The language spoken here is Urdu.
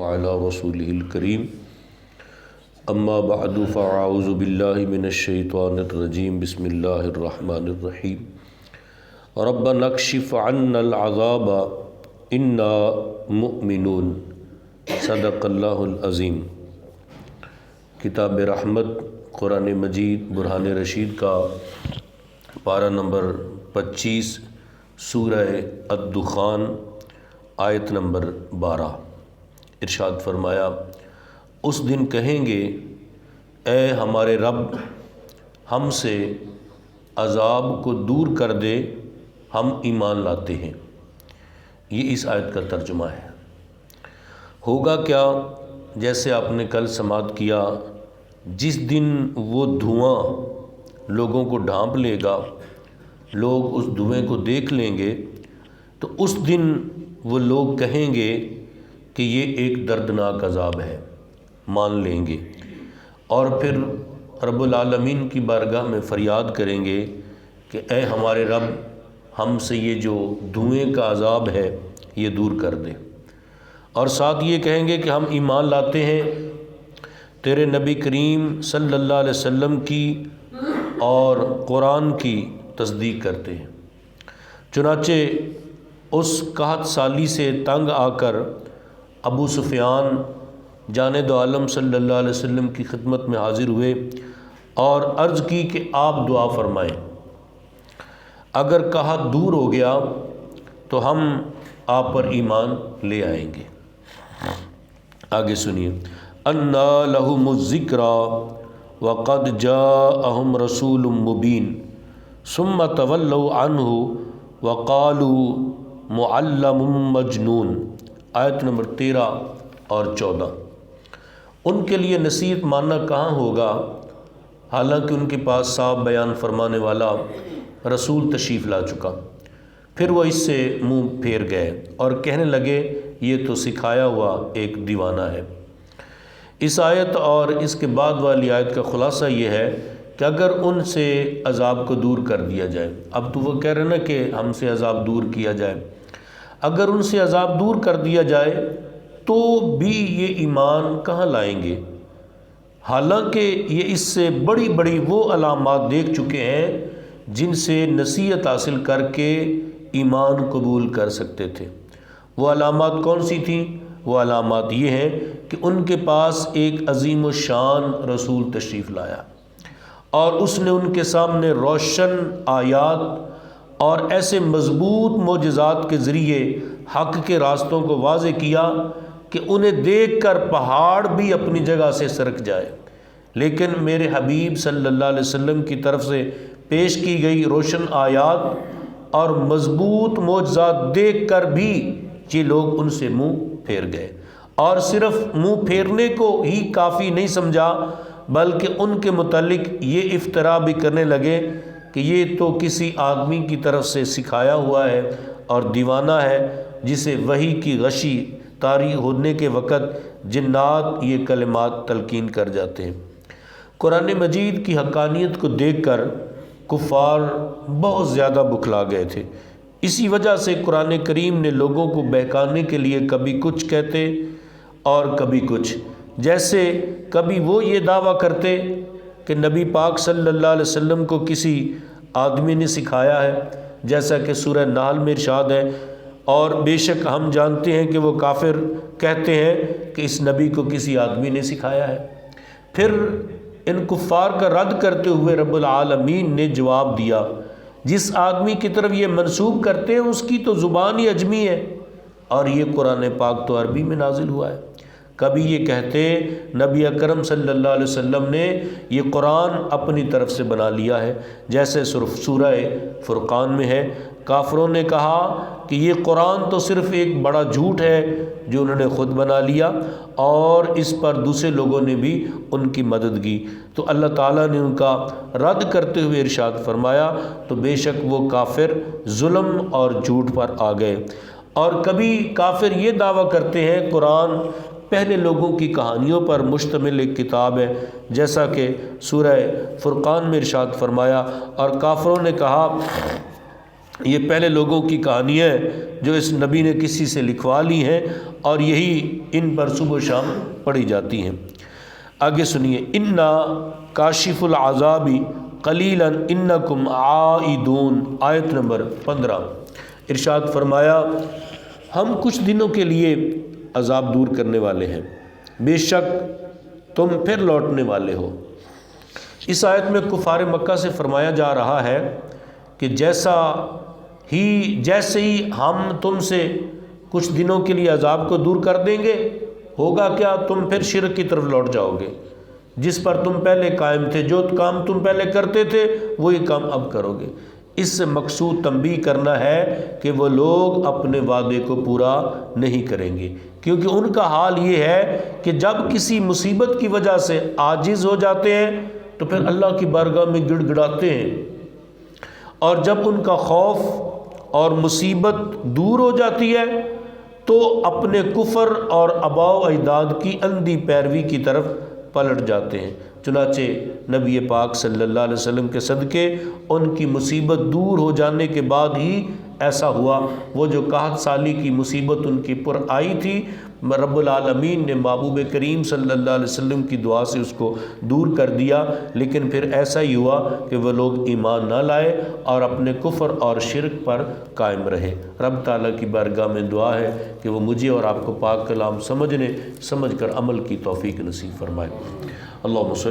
وعلى رسوله الكريم اما بعد فاعوذ بالله من الشيطان الرجيم بسم الله الرحمن الرحيم ربنا اكشف عنا العذاب انا مؤمنون صدق اللہ العظیم۔ کتاب رحمت قرآن مجید برہان رشید کا پارہ نمبر 25 سورہ الدخان آیت نمبر 12۔ ارشاد فرمایا، اس دن کہیں گے اے ہمارے رب ہم سے عذاب کو دور کر دے، ہم ایمان لاتے ہیں۔ یہ اس آیت کا ترجمہ ہے۔ ہوگا کیا؟ جیسے آپ نے کل سماعت کیا، جس دن وہ دھواں لوگوں کو ڈھانپ لے گا، لوگ اس دھوئیں کو دیکھ لیں گے، تو اس دن وہ لوگ کہیں گے کہ یہ ایک دردناک عذاب ہے، مان لیں گے، اور پھر رب العالمین کی بارگاہ میں فریاد کریں گے کہ اے ہمارے رب ہم سے یہ جو دھوئیں کا عذاب ہے یہ دور کر دے، اور ساتھ یہ کہیں گے کہ ہم ایمان لاتے ہیں، تیرے نبی کریم صلی اللہ علیہ وسلم کی اور قرآن کی تصدیق کرتے ہیں۔ چنانچہ اس قحط سالی سے تنگ آ کر ابو سفیان جانب عالم صلی اللہ علیہ وسلم کی خدمت میں حاضر ہوئے اور عرض کی کہ آپ دعا فرمائیں، اگر قحط دور ہو گیا تو ہم آپ پر ایمان لے آئیں گے۔ آگے سنیے، انا لہم الذکریٰ وقد جاءہم رسول مبین ثم تولوا عنہ وقالوا معلم مجنون۔ آیت نمبر 13 اور 14۔ ان کے لیے نصیحت ماننا کہاں ہوگا، حالانکہ ان کے پاس صاف بیان فرمانے والا رسول تشریف لا چکا۔ پھر وہ اس سے منہ پھیر گئے اور کہنے لگے یہ تو سکھایا ہوا ایک دیوانہ ہے۔ اس آیت اور اس کے بعد والی آیت کا خلاصہ یہ ہے کہ اگر ان سے عذاب کو دور کر دیا جائے، اب تو وہ کہہ رہے نا کہ ہم سے عذاب دور کیا جائے، اگر ان سے عذاب دور کر دیا جائے تو بھی یہ ایمان کہاں لائیں گے، حالانکہ یہ اس سے بڑی بڑی وہ علامات دیکھ چکے ہیں جن سے نصیحت حاصل کر کے ایمان قبول کر سکتے تھے۔ وہ علامات کون سی تھیں؟ وہ علامات یہ ہیں کہ ان کے پاس ایک عظیم الشان رسول تشریف لایا اور اس نے ان کے سامنے روشن آیات اور ایسے مضبوط معجزات کے ذریعے حق کے راستوں کو واضح کیا کہ انہیں دیکھ کر پہاڑ بھی اپنی جگہ سے سرک جائے۔ لیکن میرے حبیب صلی اللہ علیہ وسلم کی طرف سے پیش کی گئی روشن آیات اور مضبوط معجزات دیکھ کر بھی یہ لوگ ان سے منہ پھیر گئے، اور صرف منہ پھیرنے کو ہی کافی نہیں سمجھا بلکہ ان کے متعلق یہ افتراء بھی کرنے لگے کہ یہ تو کسی آدمی کی طرف سے سکھایا ہوا ہے اور دیوانہ ہے، جسے وحی کی غشی طاری ہونے کے وقت جنات یہ کلمات تلقین کر جاتے ہیں۔ قرآن مجید کی حقانیت کو دیکھ کر کفار بہت زیادہ بکھلا گئے تھے۔ اسی وجہ سے قرآن کریم نے لوگوں کو بہکانے کے لیے کبھی کچھ کہتے اور کبھی کچھ، جیسے کبھی وہ یہ دعویٰ کرتے کہ نبی پاک صلی اللہ علیہ وسلم کو کسی آدمی نے سکھایا ہے، جیسا کہ سورہ نحل میں ارشاد ہے، اور بے شک ہم جانتے ہیں کہ وہ کافر کہتے ہیں کہ اس نبی کو کسی آدمی نے سکھایا ہے۔ پھر ان کفار کا رد کرتے ہوئے رب العالمین نے جواب دیا، جس آدمی کی طرف یہ منسوب کرتے ہیں اس کی تو زبان ہی عجمی ہے، اور یہ قرآن پاک تو عربی میں نازل ہوا ہے۔ کبھی یہ کہتے نبی اکرم صلی اللہ علیہ وسلم نے یہ قرآن اپنی طرف سے بنا لیا ہے، جیسے سورہ فرقان میں ہے، کافروں نے کہا کہ یہ قرآن تو صرف ایک بڑا جھوٹ ہے جو انہوں نے خود بنا لیا، اور اس پر دوسرے لوگوں نے بھی ان کی مدد کی، تو اللہ تعالیٰ نے ان کا رد کرتے ہوئے ارشاد فرمایا تو بے شک وہ کافر ظلم اور جھوٹ پر آ گئے۔ اور کبھی کافر یہ دعویٰ کرتے ہیں قرآن پہلے لوگوں کی کہانیوں پر مشتمل ایک کتاب ہے، جیسا کہ سورہ فرقان میں ارشاد فرمایا، اور کافروں نے کہا یہ پہلے لوگوں کی کہانیاں ہیں جو اس نبی نے کسی سے لکھوا لی ہیں اور یہی ان پر صبح و شام پڑھی جاتی ہیں۔ آگے سنیے، انا کاشف العذاب قلیلا انکم عائدون، آیت نمبر 15۔ ارشاد فرمایا ہم کچھ دنوں کے لیے عذاب دور کرنے والے ہیں، بے شک تم پھر لوٹنے والے ہو۔ اس آیت میں کفار مکہ سے فرمایا جا رہا ہے کہ جیسے ہی ہم تم سے کچھ دنوں کے لیے عذاب کو دور کر دیں گے، ہوگا کیا؟ تم پھر شرک کی طرف لوٹ جاؤ گے، جس پر تم پہلے قائم تھے، جو کام تم پہلے کرتے تھے وہی کام اب کرو گے۔ اس سے مقصود تنبیہ کرنا ہے کہ وہ لوگ اپنے وعدے کو پورا نہیں کریں گے، کیونکہ ان کا حال یہ ہے کہ جب کسی مصیبت کی وجہ سے عاجز ہو جاتے ہیں تو پھر اللہ کی بارگاہ میں گڑ گڑاتے ہیں، اور جب ان کا خوف اور مصیبت دور ہو جاتی ہے تو اپنے کفر اور آباء و اجداد کی اندھی پیروی کی طرف پلٹ جاتے ہیں۔ چنانچہ نبی پاک صلی اللہ علیہ وسلم کے صدقے ان کی مصیبت دور ہو جانے کے بعد ہی ایسا ہوا۔ وہ جو 61 سالی کی مصیبت ان کی پر آئی تھی، رب العالمین نے محبوب کریم صلی اللہ علیہ وسلم کی دعا سے اس کو دور کر دیا، لیکن پھر ایسا ہی ہوا کہ وہ لوگ ایمان نہ لائے اور اپنے کفر اور شرک پر قائم رہے۔ رب تعالیٰ کی بارگاہ میں دعا ہے کہ وہ مجھے اور آپ کو پاک کلام سمجھ کر عمل کی توفیق نصیب فرمائے۔ اللہم صلی